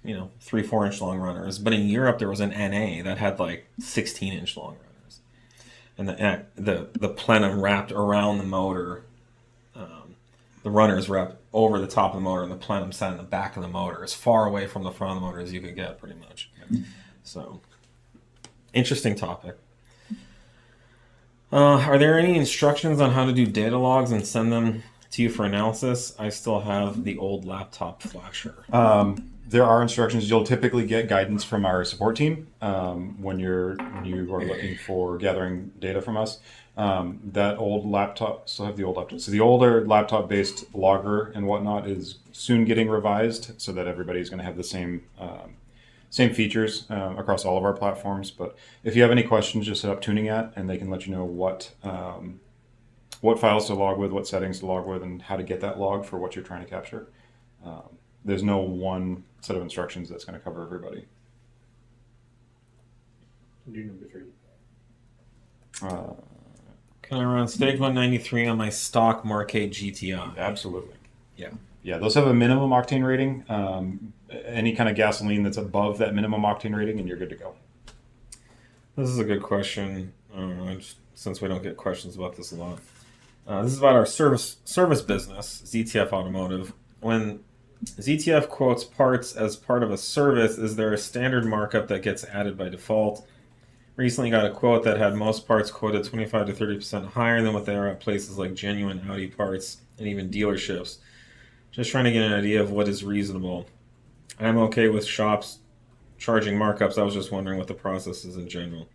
3-4 inch long runners, but in Europe there was an NA that had like 16-inch long runners. and the plenum wrapped around the motor. The runners wrapped over the top of the motor, and the plenum sat in the back of the motor, as far away from the front of the motor as you could get, pretty much. So, interesting topic. Are there any instructions on how to do data logs and send them to you for analysis? I still have the old laptop flasher. There are instructions. You'll typically get guidance from our support team when you are looking for gathering data from us. That old laptop, still have the old laptop. So the older laptop-based logger and whatnot is soon getting revised so that everybody's going to have the same features across all of our platforms. But if you have any questions, just set up tuning at, and they can let you know what files to log with, what settings to log with, and how to get that log for what you're trying to capture. There's no one set of instructions that's going to cover everybody. Do number 3. Can I run stage 193 on my stock MK8 GTI? Absolutely. Yeah. Yeah, those have a minimum octane rating. Any kind of gasoline that's above that minimum octane rating, and you're good to go. This is a good question, since we don't get questions about this a lot. This is about our service business, ZTF Automotive. When ZTF quotes parts as part of a service, is there a standard markup that gets added by default? Recently got a quote that had most parts quoted 25 to 30% higher than what they are at places like genuine Audi parts and even dealerships. Just trying to get an idea of what is reasonable. I'm okay with shops charging markups. I was just wondering what the process is in general.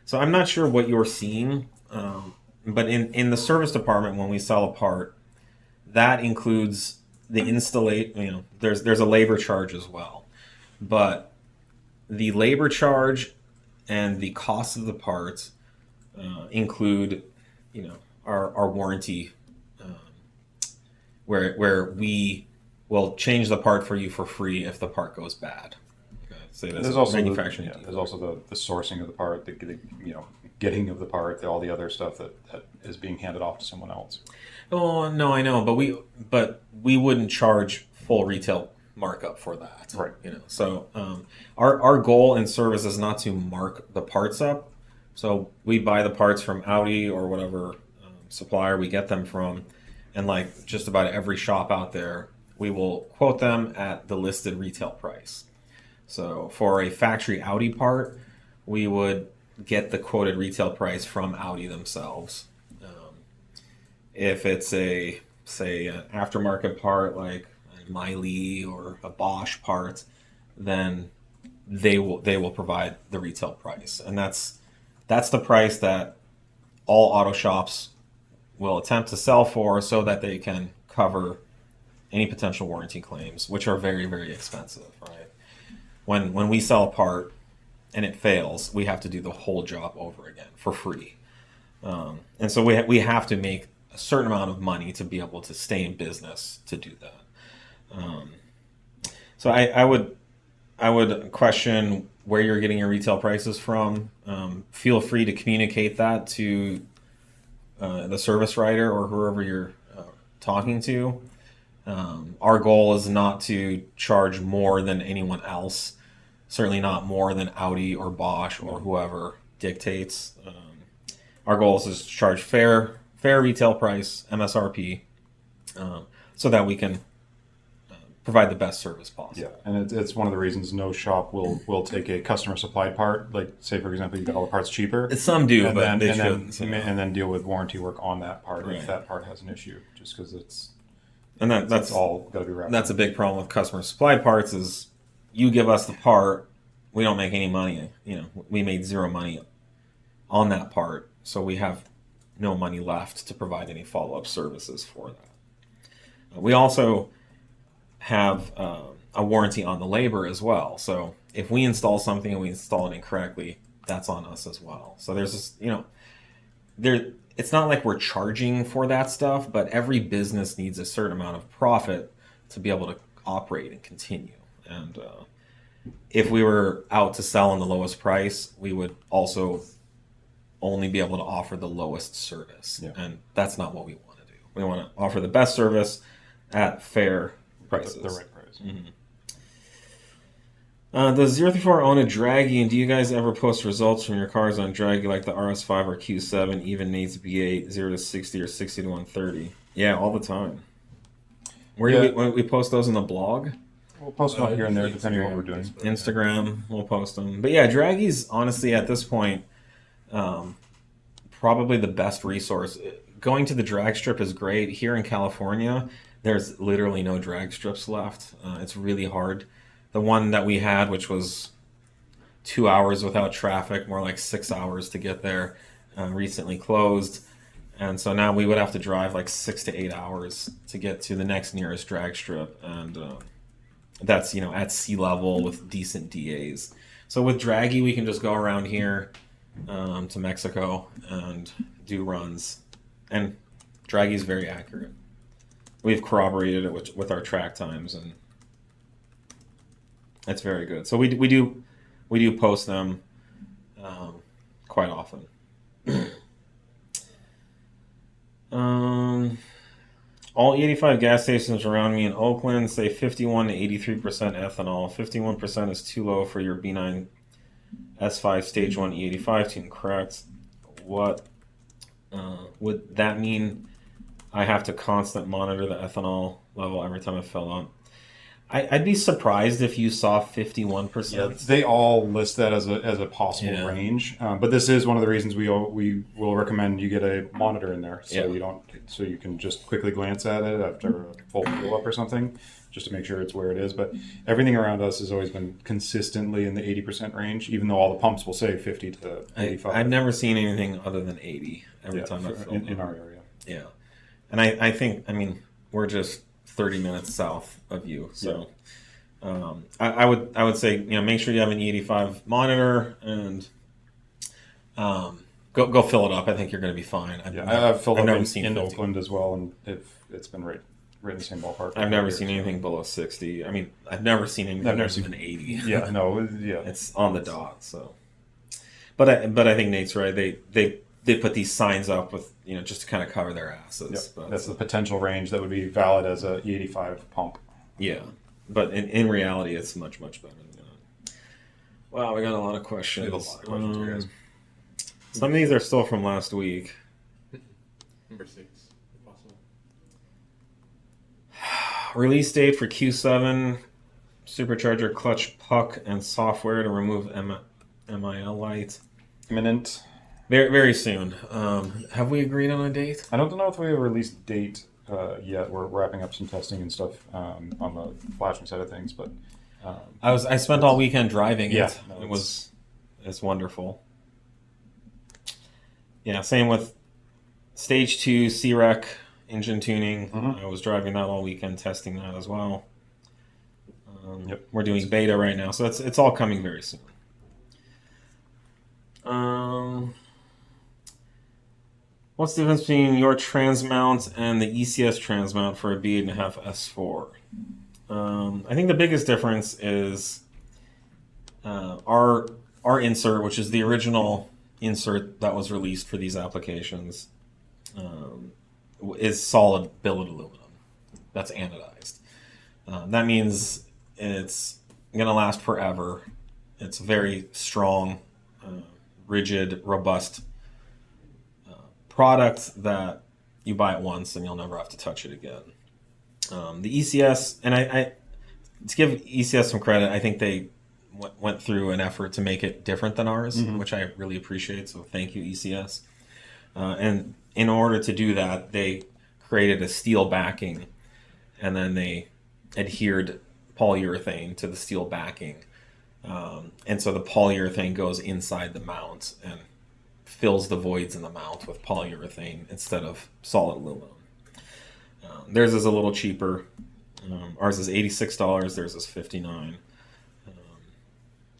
So I'm not sure what you're seeing, but in the service department, when we sell a part, that includes the installation. There's a labor charge as well, but the labor charge and the cost of the parts include, our warranty, where we will change the part for you for free if the part goes bad. Okay. Say that's there's also manufacturing. there's also the sourcing of the part, the getting of the part, all the other stuff that is being handed off to someone else. Oh no, I know, but we wouldn't charge full retail markup for that, right? So our goal in service is not to mark the parts up. So we buy the parts from Audi or whatever supplier we get them from, and like just about every shop out there, we will quote them at the listed retail price. So for a factory Audi part, we would get the quoted retail price from Audi themselves. If it's an aftermarket part like a Miley or a Bosch part, then they will provide the retail price, and that's the price that all auto shops will attempt to sell for, so that they can cover any potential warranty claims, which are very, very expensive, right? When we sell a part and it fails, we have to do the whole job over again for free, and so we have to make a certain amount of money to be able to stay in business to do that. So I would question where you're getting your retail prices from. Feel free to communicate that to the service writer or whoever you're talking to. Our goal is not to charge more than anyone else, certainly not more than Audi or Bosch or whoever dictates. Our goal is to charge fair retail price, MSRP, so that we can provide the best service possible. Yeah, and it's one of the reasons no shop will take a customer supplied part. Like, say for example, you got all the parts cheaper. Some do, and but then, they and shouldn't. then, and then deal with warranty work on that part Right. if that part has an issue, just because it's that's all got to be wrapped. That's a big problem with customer supplied parts. Is you give us the part, we don't make any money. We made zero money on that part, so we have no money left to provide any follow-up services for that. We also have a warranty on the labor as well. So if we install something and we install it incorrectly, that's on us as well. So there's this, it's not like we're charging for that stuff, but every business needs a certain amount of profit to be able to operate and continue. And if we were out to sell on the lowest price, we would also only be able to offer the lowest service. Yeah. And that's not what we want to do. We want to offer the best service at fair prices. The right price. Mm-hmm. Does 034 own a Dragy, and do you guys ever post results from your cars on Dragy like the RS5 or Q7, even Nate's B8, 0 to 60 or 60 to 130? Yeah, all the time. Where do we post those in the blog? We'll post them up here and there, depending on what we're doing. Instagram, we'll post them. But yeah, Dragy's honestly at this point probably the best resource. Going to the drag strip is great. Here in California, there's literally no drag strips left. It's really hard. The one that we had, which was 2 hours without traffic, more like 6 hours to get there, recently closed. And so now we would have to drive like 6 to 8 hours to get to the next nearest drag strip. And that's, at sea level with decent DAs. So with Dragy, we can just go around here to Mexico and do runs. And Dragy's very accurate. We've corroborated it with our track times, and it's very good. So we do post them quite often. All 85 gas stations around me in Oakland say 51 to 83% ethanol. 51% is too low for your B9 S5 Stage 1 E85 tune, correct? What would that mean? I have to constant monitor the ethanol level every time I fill up. I'd be surprised if you saw 51%. Yeah, they all list that as a possible range, but this is one of the reasons we will recommend you get a monitor in there, so you can just quickly glance at it after a full fill up or something, just to make sure it's where it is. But everything around us has always been consistently in the 80% range, even though all the pumps will say 50 to 85. I've never seen anything other than 80 every time I fill in our area. Yeah, and I think we're just 30 minutes south of you, so I would say make sure you have an E85 monitor and go fill it up. I think you're going to be fine. I've filled up in Oakland as well, and it's been right in the same ballpark. I've never seen anything below 60. I've never seen anything below 80. Yeah, no, it's on the dot. So, but I think Nate's right. They put these signs up with just to kind of cover their asses. Yep. But that's the potential range that would be valid as a E85 pump. Yeah, but in reality, it's much better than that. Wow, we got a lot of questions. We have a lot of questions here, guys. Some of these are still from last week. Number 6, if possible. Release date for Q7, supercharger, clutch, puck, and software to remove MIL light. Imminent. Very, very soon. Have we agreed on a date? I don't know if we have a release date yet. We're wrapping up some testing and stuff on the flashing side of things, but I spent all weekend driving it. No, it's wonderful. Yeah, same with Stage 2 CREC engine tuning. I was driving that all weekend, testing that as well. We're doing beta right now, so it's all coming very soon. What's the difference between your transmount and the ECS transmount for a B8.5 S4? I think the biggest difference is our insert, which is the original insert that was released for these applications, is solid billet aluminum. That's anodized. That means it's going to last forever. It's very strong, rigid, robust product that you buy it once and you'll never have to touch it again. The ECS, and I to give ECS some credit, I think they went through an effort to make it different than ours, which I really appreciate. So thank you, ECS. And in order to do that, they created a steel backing, and then they adhered polyurethane to the steel backing. And so the polyurethane goes inside the mount and fills the voids in the mount with polyurethane instead of solid aluminum. Theirs is a little cheaper. Ours is $86. Theirs is $59.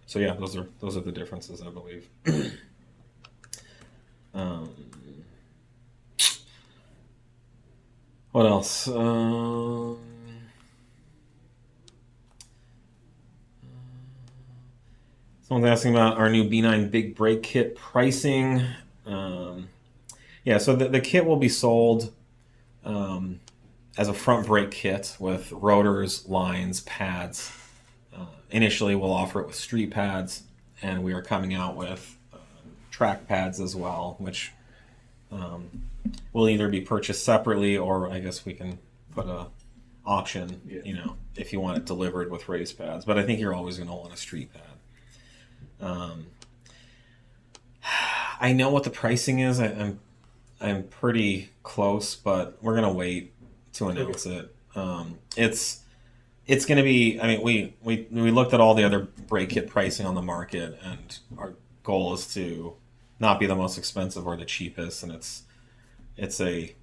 So yeah, those are the differences, I believe. What else? Someone's asking about our new B9 big brake kit pricing. Yeah, so the kit will be sold as a front brake kit with rotors, lines, pads, Initially, we'll offer it with street pads, and we are coming out with track pads as well, which will either be purchased separately, or I guess we can put a option, if you want it delivered with race pads. But I think you're always going to want a street pad. I know what the pricing is. I'm pretty close, but we're going to wait to announce it. It's going to be. I mean, we looked at all the other brake kit pricing on the market, and our goal is to not be the most expensive or the cheapest, and it's a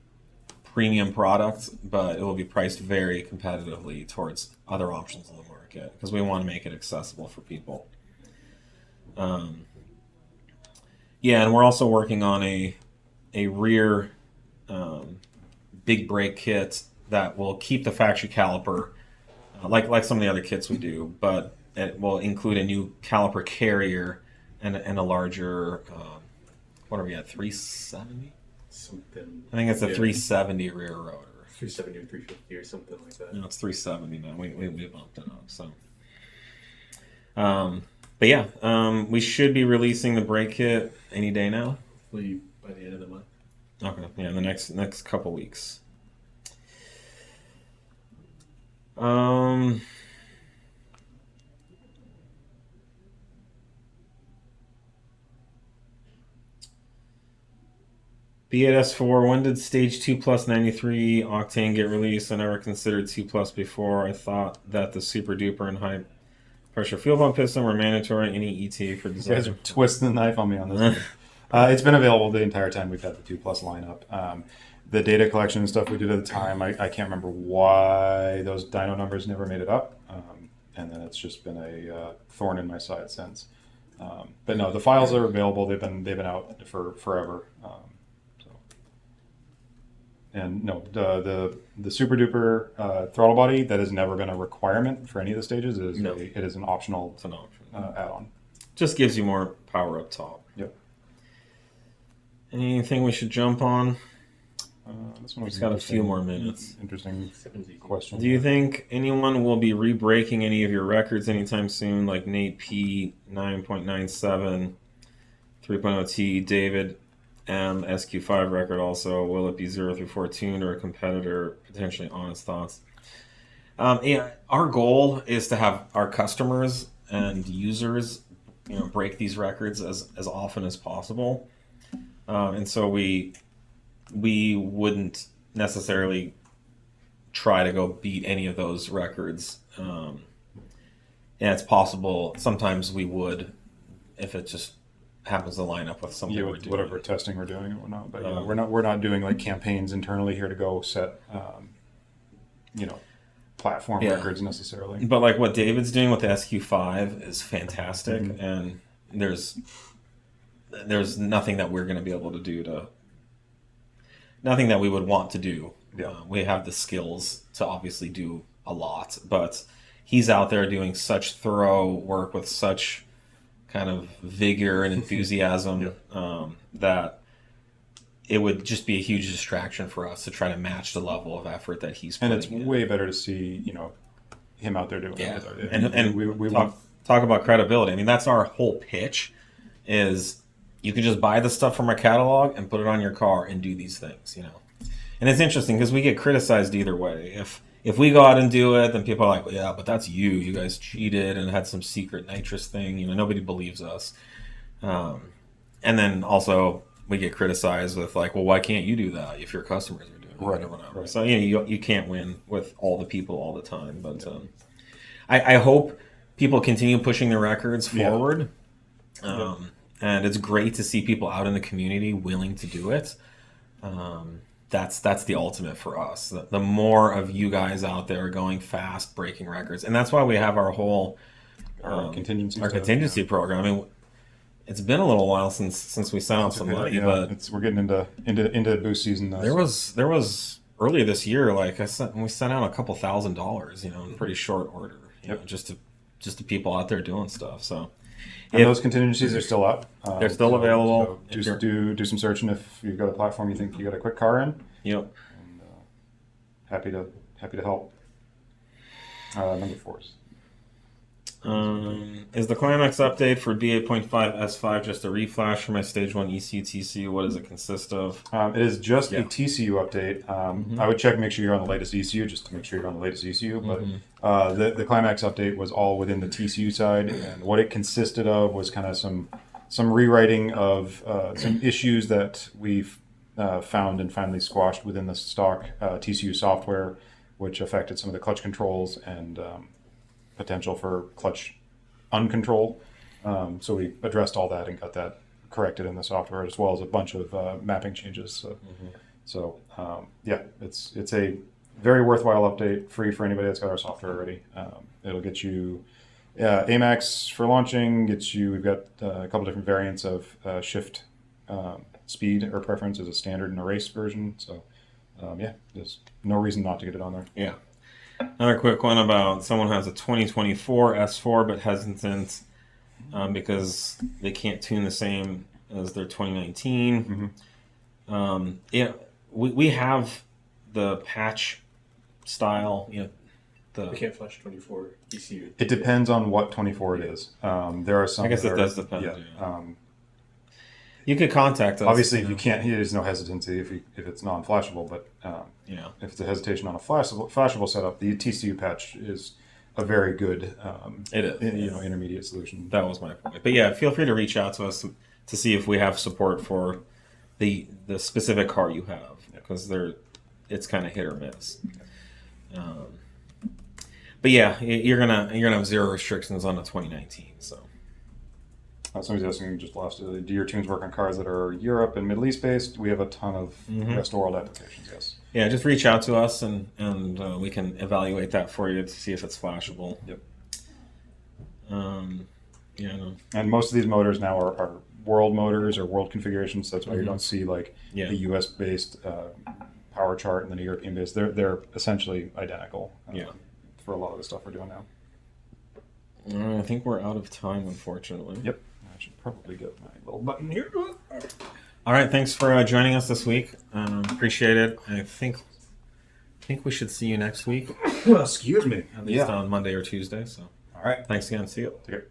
premium product, but it will be priced very competitively towards other options on the market because we want to make it accessible for people. Yeah, and we're also working on a rear big brake kit that will keep the factory caliper like some of the other kits we do, but it will include a new caliper carrier and a larger what are we at, 370? Something. I think it's a 370 rear rotor. 370 or 350 or something like that. No, it's 370 now. We bumped it up. So, but yeah, we should be releasing the brake kit any day now. Hopefully by the end of the month. Okay, yeah, in the next couple weeks. B8 S4, when did stage 2 plus 93 octane get released? I never considered 2 plus before. I thought that the super duper and high pressure fuel pump piston were mandatory. Any ETA for You design? guys are twisting the knife on me on this one. It's been available the entire time we've had the 2 plus lineup. The data collection and stuff we did at the time, I can't remember why those dyno numbers never made it up. And then it's just been a thorn in my side since. But no, the files are available. They've been out for forever. And no, the super duper throttle body, that has never been a requirement for any of the stages. It is an optional It's an option. add-on. Just gives you more power up top. Yep. Anything we should jump on? This one was Just got a few more minutes. Interesting question. Do you think anyone will be re-breaking any of your records anytime soon, like Nate P, 9.97, 3.0 T, David M, SQ5 record also? Will it be 0 through 4 tuned or a competitor? Potentially honest thoughts. Yeah, our goal is to have our customers and users, break these records as often as possible. And so we wouldn't necessarily try to go beat any of those records. And it's possible sometimes we would, if it just happens to line up with something we're doing. Whatever testing we're doing and whatnot. But yeah, we're not doing like campaigns internally here to go set platform records necessarily. But like what David's doing with the SQ5 is fantastic, and there's nothing that we're going to be able to do nothing that we would want to do. Yeah. We have the skills to obviously do a lot, but he's out there doing such thorough work with such kind of vigor and enthusiasm that it would just be a huge distraction for us to try to match the level of effort that he's putting in. And it's way better to see, him out there doing it. And we talk about credibility. I mean, that's our whole pitch is you can just buy the stuff from our catalog and put it on your car and do these things, And it's interesting because we get criticized either way. If we go out and do it, then people are like, well, yeah, but that's you. You guys cheated and had some secret nitrous thing. Nobody believes us. And then also we get criticized with like, well, why can't you do that if your customers are doing it? Right. So, you can't win with all the people all the time. But I hope people continue pushing the records forward. And it's great to see people out in the community willing to do it. That's the ultimate for us. The more of you guys out there going fast, breaking records, and that's why we have our whole contingency program. I mean, it's been a little while since we sent out some money, but we're getting into boost season. There was earlier this year, like we sent out a couple $1,000s, in pretty short order, just to people out there doing stuff. So. And those contingencies are still up. They're still available. So just do some searching if you've got a platform you think you got a quick car in. Yep. And happy to help. Number 4. Is the climax update for B8.5 S5 just a reflash for my stage 1 ECU TCU? What does it consist of? It is just Yeah. a TCU update. I would check, make sure you're on the latest ECU, just to make sure you're on the latest ECU. But the climax update was all within the TCU side, and what it consisted of was kind of some rewriting of some issues that we've found and finally squashed within the stock TCU software, which affected some of the clutch controls and potential for clutch uncontrol. So we addressed all that and got that corrected in the software, as well as a bunch of mapping changes. So, yeah, it's a very worthwhile update, free for anybody that's got our software already. It'll get you AMAX for launching. We've got a couple different variants of shift speed or preference as a standard and a race version. So, yeah, there's no reason not to get it on there. Yeah. Another quick one about someone has a 2024 S4 but hesitant because they can't tune the same as their 2019. Yeah, we have the patch style. You know, We can't flash 24 ECU. It depends on what 24 it is. There are some. I guess that it does depend. Yeah. Yeah. You could contact us. Obviously, if you can't, there's no hesitancy if it's non-flashable. But yeah, if it's a hesitation on a flashable setup, the TCU patch is a very good, it is. Intermediate solution. That was my point. But yeah, feel free to reach out to us to see if we have support for the specific car you have, because it's kind of hit or miss. But yeah, you're gonna have zero restrictions on the 2019. So. Somebody's asking just last, do your tunes work on cars that are Europe and Middle East based? We have a ton of rest of world applications, yes. Yeah, just reach out to us and we can evaluate that for you to see if it's flashable. Yep. Yeah, no. And most of these motors now are world motors or world configurations. So that's why you don't see like a US based power chart and then a European based. They're essentially identical for a lot of the stuff we're doing now. I think we're out of time, unfortunately. Yep. I should probably get my little button here. All right, thanks for joining us this week. Appreciate it. I think we should see you next week. Excuse me. At least on Monday or Tuesday. So, all right. Thanks again. See you. Take care.